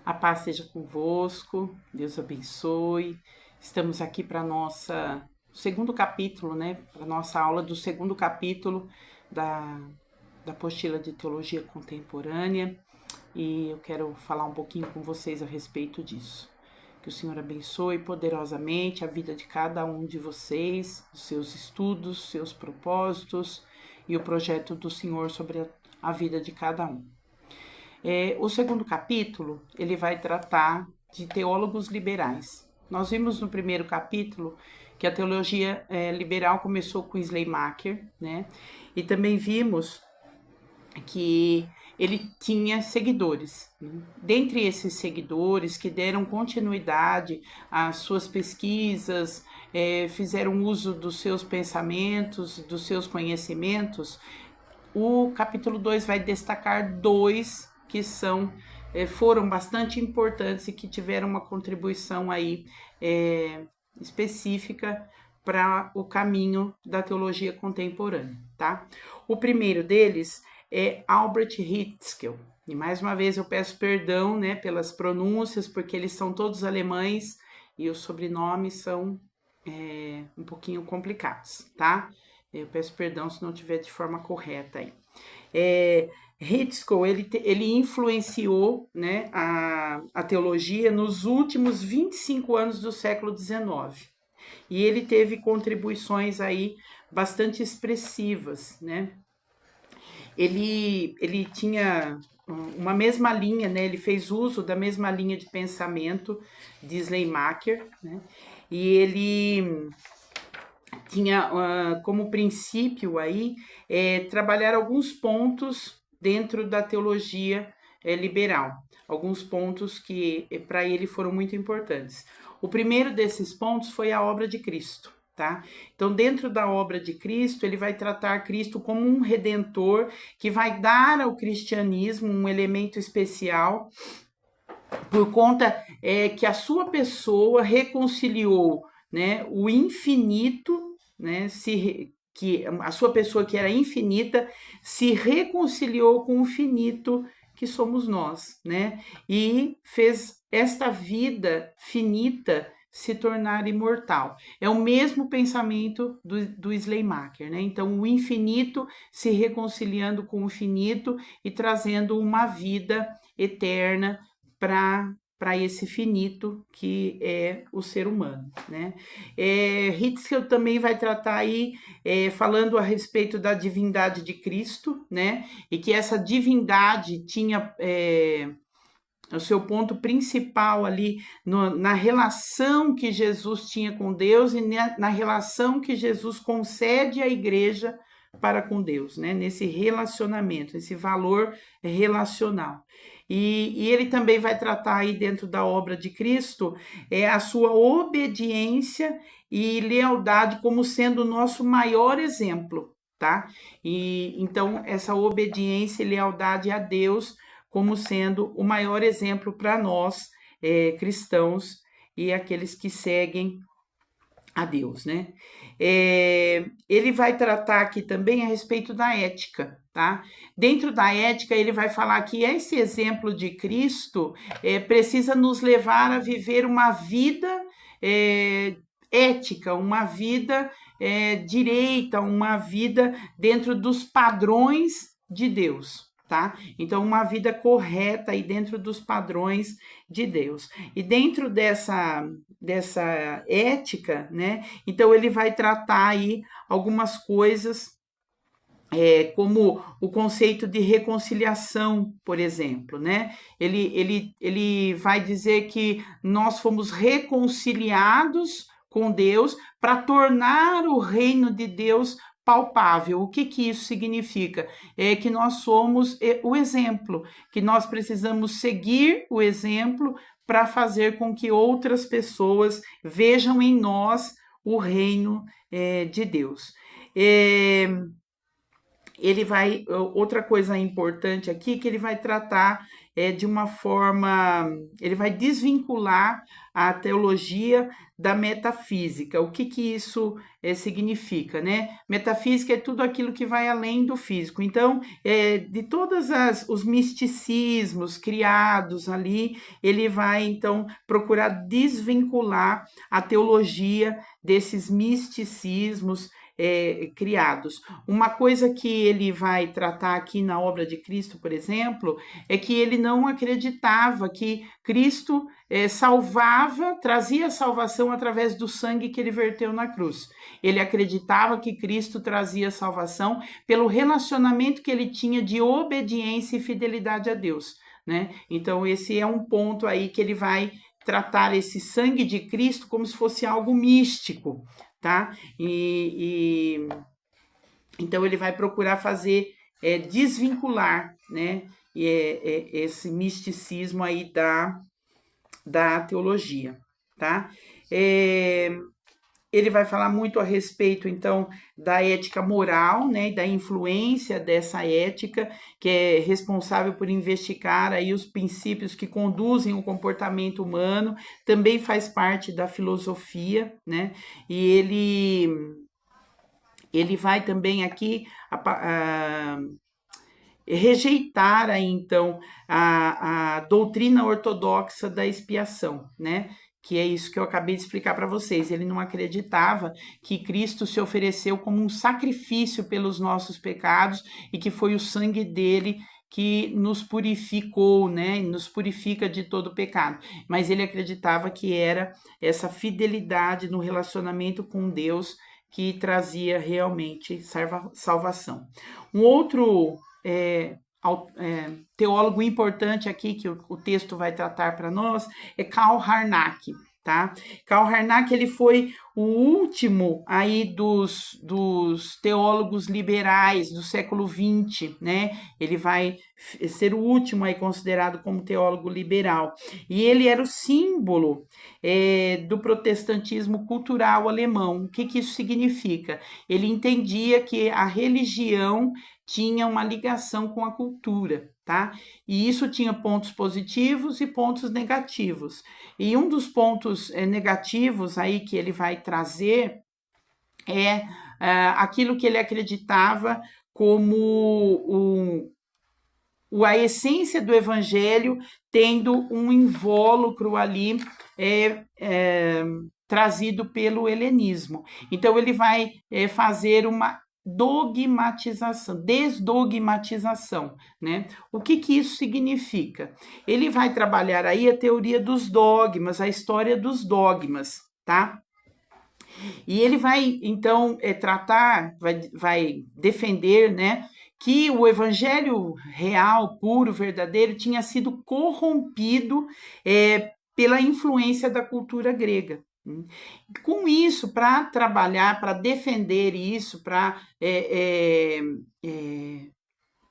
A paz seja convosco, Deus abençoe. Estamos aqui para nossa segundo capítulo, né? Para nossa aula do segundo capítulo da, da apostila de teologia contemporânea e eu quero falar um pouquinho com vocês a respeito disso. Que o Senhor abençoe poderosamente a vida de cada um de vocês, os seus estudos, seus propósitos e o projeto do Senhor sobre a vida de cada um. O segundo capítulo, ele vai tratar de teólogos liberais. Nós vimos no primeiro capítulo que a teologia liberal começou com Schleiermacher, né? E também vimos que ele tinha seguidores. Dentre esses seguidores que deram continuidade às suas pesquisas, fizeram uso dos seus pensamentos, dos seus conhecimentos, o capítulo 2 vai destacar dois que foram bastante importantes e que tiveram uma contribuição aí específica para o caminho da teologia contemporânea, tá? O primeiro deles é Albrecht Hitschel. E mais uma vez eu peço perdão, né, pelas pronúncias, porque eles são todos alemães e os sobrenomes são um pouquinho complicados, tá? Eu peço perdão se não tiver de forma correta aí. Hitschel, ele influenciou, né, a teologia nos últimos 25 anos do século XIX. E ele teve contribuições aí bastante expressivas, né? Ele tinha uma mesma linha, né? Ele fez uso da mesma linha de pensamento de Schleiermacher, né? E ele tinha como princípio aí trabalhar alguns pontos dentro da teologia liberal, alguns pontos que para ele foram muito importantes. O primeiro desses pontos foi a obra de Cristo. Tá? Então, dentro da obra de Cristo, ele vai tratar Cristo como um redentor que vai dar ao cristianismo um elemento especial por conta que a sua pessoa reconciliou, né, o infinito, né, que a sua pessoa que era infinita se reconciliou com o finito que somos nós, né, e fez esta vida finita se tornar imortal. É o mesmo pensamento do Schleiermacher, né? Então, o infinito se reconciliando com o finito e trazendo uma vida eterna para esse finito que é o ser humano, né? Hitschel também vai tratar aí falando a respeito da divindade de Cristo, né? E que essa divindade tinha o seu ponto principal ali na relação que Jesus tinha com Deus e na relação que Jesus concede à igreja para com Deus, né? Nesse relacionamento, esse valor relacional. E ele também vai tratar aí dentro da obra de Cristo a sua obediência e lealdade como sendo o nosso maior exemplo, tá? E então essa obediência e lealdade a Deus como sendo o maior exemplo para nós cristãos e aqueles que seguem a Deus, né? Ele vai tratar aqui também a respeito da ética, tá? Dentro da ética, ele vai falar que esse exemplo de Cristo precisa nos levar a viver uma vida ética, uma vida direita, uma vida dentro dos padrões de Deus. Tá? Então, uma vida correta e dentro dos padrões de Deus. E dentro dessa ética, né? Então ele vai tratar aí algumas coisas como o conceito de reconciliação, por exemplo, né? Ele vai dizer que nós fomos reconciliados com Deus para tornar o reino de Deus palpável. O que isso significa? É que nós somos o exemplo, que nós precisamos seguir o exemplo para fazer com que outras pessoas vejam em nós o reino de Deus. ele vai, outra coisa importante aqui, que ele vai tratar de uma forma, ele vai desvincular a teologia da metafísica. O que que isso significa, né? Metafísica é tudo aquilo que vai além do físico. Então, de todos os misticismos criados ali, ele vai, então, procurar desvincular a teologia desses misticismos criados. Uma coisa que ele vai tratar aqui na obra de Cristo, por exemplo, é que ele não acreditava que Cristo salvava, trazia salvação através do sangue que ele verteu na cruz. Ele acreditava que Cristo trazia salvação pelo relacionamento que ele tinha de obediência e fidelidade a Deus, né? Então, esse é um ponto aí que ele vai tratar esse sangue de Cristo como se fosse algo místico, tá? Então ele vai procurar fazer desvincular, né, esse misticismo aí da teologia, tá? Ele vai falar muito a respeito, então, da ética moral, né, da influência dessa ética, que é responsável por investigar aí os princípios que conduzem o comportamento humano, também faz parte da filosofia, né, e ele vai também aqui rejeitar aí, então, a doutrina ortodoxa da expiação, né? Que é isso que eu acabei de explicar para vocês. Ele não acreditava que Cristo se ofereceu como um sacrifício pelos nossos pecados e que foi o sangue dele que nos purificou, né? Nos purifica de todo pecado. Mas ele acreditava que era essa fidelidade no relacionamento com Deus que trazia realmente salvação. Um outro teólogo importante aqui que o texto vai tratar para nós é Karl Harnack, tá? Karl Harnack, ele foi o último aí dos teólogos liberais do século XX, né? Ele vai ser o último aí considerado como teólogo liberal. E ele era o símbolo do protestantismo cultural alemão. O que que isso significa? Ele entendia que a religião tinha uma ligação com a cultura, tá? E isso tinha pontos positivos e pontos negativos. E um dos pontos negativos aí que ele vai trazer é aquilo que ele acreditava como a essência do evangelho tendo um invólucro ali trazido pelo helenismo. Então ele vai fazer uma desdogmatização, né? O que que isso significa? Ele vai trabalhar aí a teoria dos dogmas, a história dos dogmas, tá? E ele vai, então, tratar, vai defender, né, que o evangelho real, puro, verdadeiro, tinha sido corrompido pela influência da cultura grega. Com isso, para trabalhar, para defender isso, para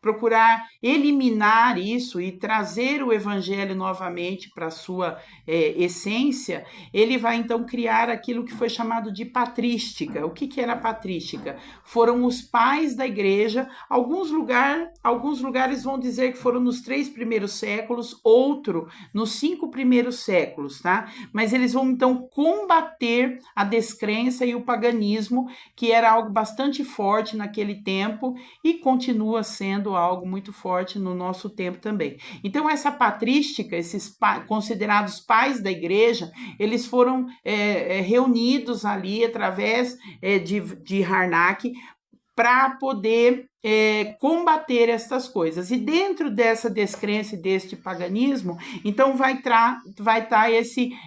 procurar eliminar isso e trazer o evangelho novamente para a sua essência, ele vai então criar aquilo que foi chamado de patrística. O que era a patrística? Foram os pais da igreja, alguns lugares vão dizer que foram nos 3 primeiros séculos, outro nos 5 primeiros séculos, tá? Mas eles vão então combater a descrença e o paganismo, que era algo bastante forte naquele tempo e continua sendo algo muito forte no nosso tempo também. Então, essa patrística, esses considerados pais da igreja, eles foram reunidos ali através de Harnack para poder combater essas coisas. E dentro dessa descrença e deste paganismo, então vai estar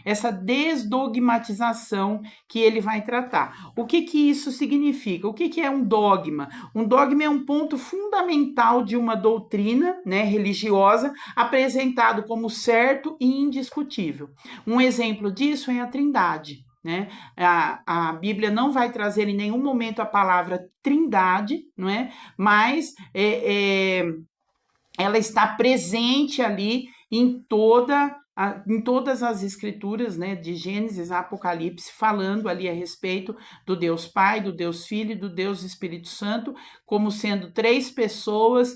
essa desdogmatização que ele vai tratar. O que que isso significa? O que que é um dogma? Um dogma é um ponto fundamental de uma doutrina, né, religiosa, apresentado como certo e indiscutível. Um exemplo disso é a Trindade. Né? A Bíblia não vai trazer em nenhum momento a palavra trindade, não é? Mas ela está presente ali em toda em todas as escrituras, né, de Gênesis a Apocalipse, falando ali a respeito do Deus Pai, do Deus Filho e do Deus Espírito Santo, como sendo três pessoas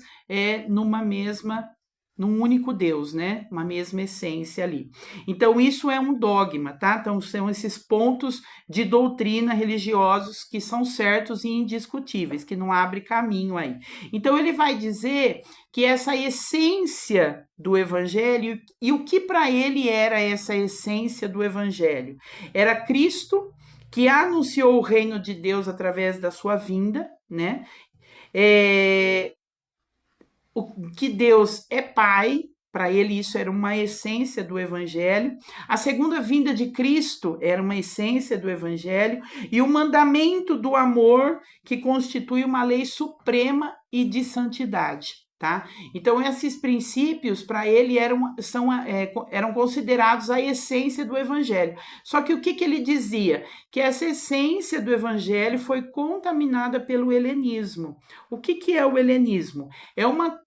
num único Deus, né? Uma mesma essência ali. Então, isso é um dogma, tá? Então, são esses pontos de doutrina religiosos que são certos e indiscutíveis, que não abre caminho aí. Então, ele vai dizer que essa essência do evangelho, e o que para ele era essa essência do evangelho? Era Cristo que anunciou o reino de Deus através da sua vinda, né? Que Deus é Pai, para ele isso era uma essência do Evangelho. A segunda vinda de Cristo era uma essência do Evangelho. E o mandamento do amor, que constitui uma lei suprema e de santidade. Tá? Então, esses princípios, para ele, eram considerados a essência do Evangelho. Só que o que ele dizia? Que essa essência do Evangelho foi contaminada pelo helenismo. O que é o helenismo? É uma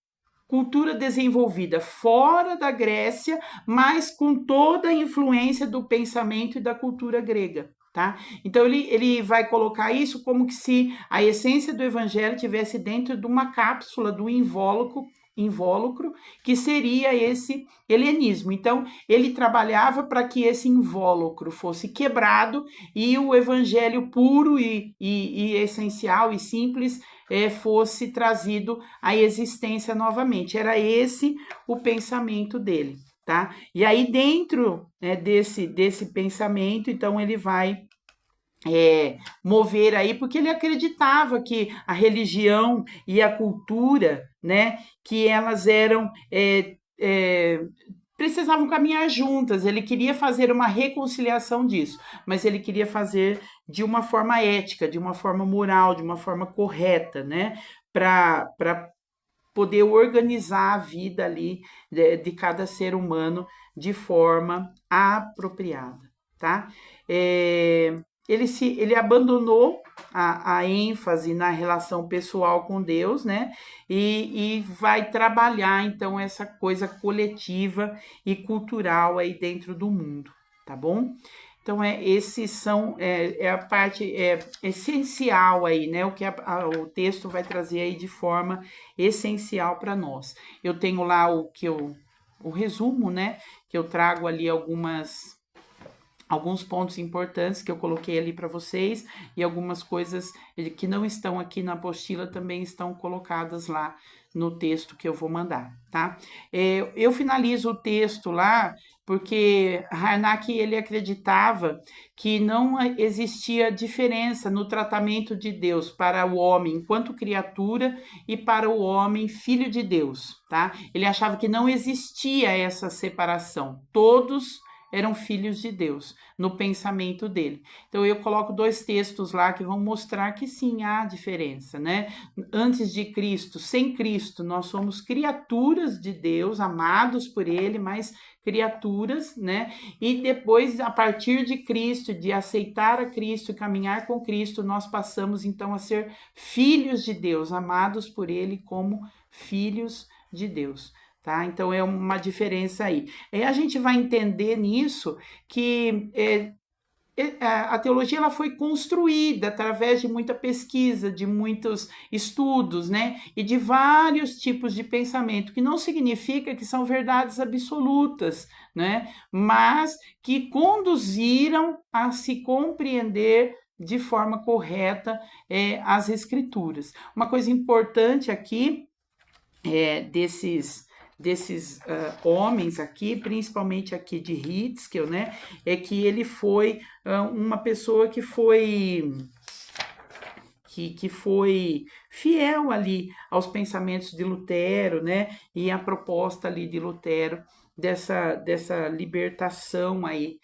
cultura desenvolvida fora da Grécia, mas com toda a influência do pensamento e da cultura grega. Tá? Então ele vai colocar isso como que se a essência do evangelho tivesse dentro de uma cápsula do invólucro, que seria esse helenismo. Então, ele trabalhava para que esse invólucro fosse quebrado e o evangelho puro e essencial e simples fosse trazido à existência novamente. Era esse o pensamento dele, tá? E aí, dentro desse pensamento, então, ele vai mover aí, porque ele acreditava que a religião e a cultura, né, que elas eram precisavam caminhar juntas. Ele queria fazer uma reconciliação disso, mas ele queria fazer de uma forma ética, de uma forma moral, de uma forma correta, né, para poder organizar a vida ali de cada ser humano de forma apropriada, tá? Ele abandonou a ênfase na relação pessoal com Deus, né? E vai trabalhar, então, essa coisa coletiva e cultural aí dentro do mundo, tá bom? Então, esses são a parte essencial aí, né? O que o texto vai trazer aí de forma essencial para nós. Eu tenho lá o resumo, né? Que eu trago ali alguns pontos importantes que eu coloquei ali para vocês e algumas coisas que não estão aqui na apostila também estão colocadas lá no texto que eu vou mandar, tá? Eu finalizo o texto lá porque Harnack, ele acreditava que não existia diferença no tratamento de Deus para o homem enquanto criatura e para o homem filho de Deus, tá? Ele achava que não existia essa separação. Todos eram filhos de Deus, no pensamento dele. Então, eu coloco 2 textos lá que vão mostrar que sim, há diferença, né? Antes de Cristo, sem Cristo, nós somos criaturas de Deus, amados por ele, mas criaturas, né? E depois, a partir de Cristo, de aceitar a Cristo e caminhar com Cristo, nós passamos, então, a ser filhos de Deus, amados por ele como filhos de Deus. Tá? Então, é uma diferença aí. Aí a gente vai entender nisso que a teologia ela foi construída através de muita pesquisa, de muitos estudos, né? E de vários tipos de pensamento, que não significa que são verdades absolutas, né? Mas que conduziram a se compreender de forma correta as escrituras. Uma coisa importante aqui desses homens aqui, principalmente aqui de Hitzkel, né, é que ele foi uma pessoa que foi fiel ali aos pensamentos de Lutero, né, e a proposta ali de Lutero dessa libertação aí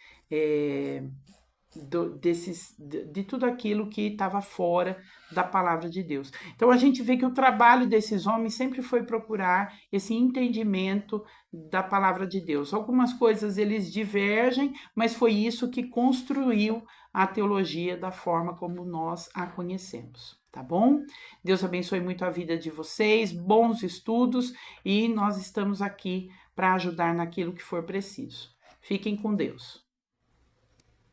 de tudo aquilo que estava fora da palavra de Deus. Então a gente vê que o trabalho desses homens sempre foi procurar esse entendimento da palavra de Deus. Algumas coisas eles divergem, mas foi isso que construiu a teologia da forma como nós a conhecemos. Tá bom? Deus abençoe muito a vida de vocês, bons estudos, e nós estamos aqui para ajudar naquilo que for preciso. Fiquem com Deus.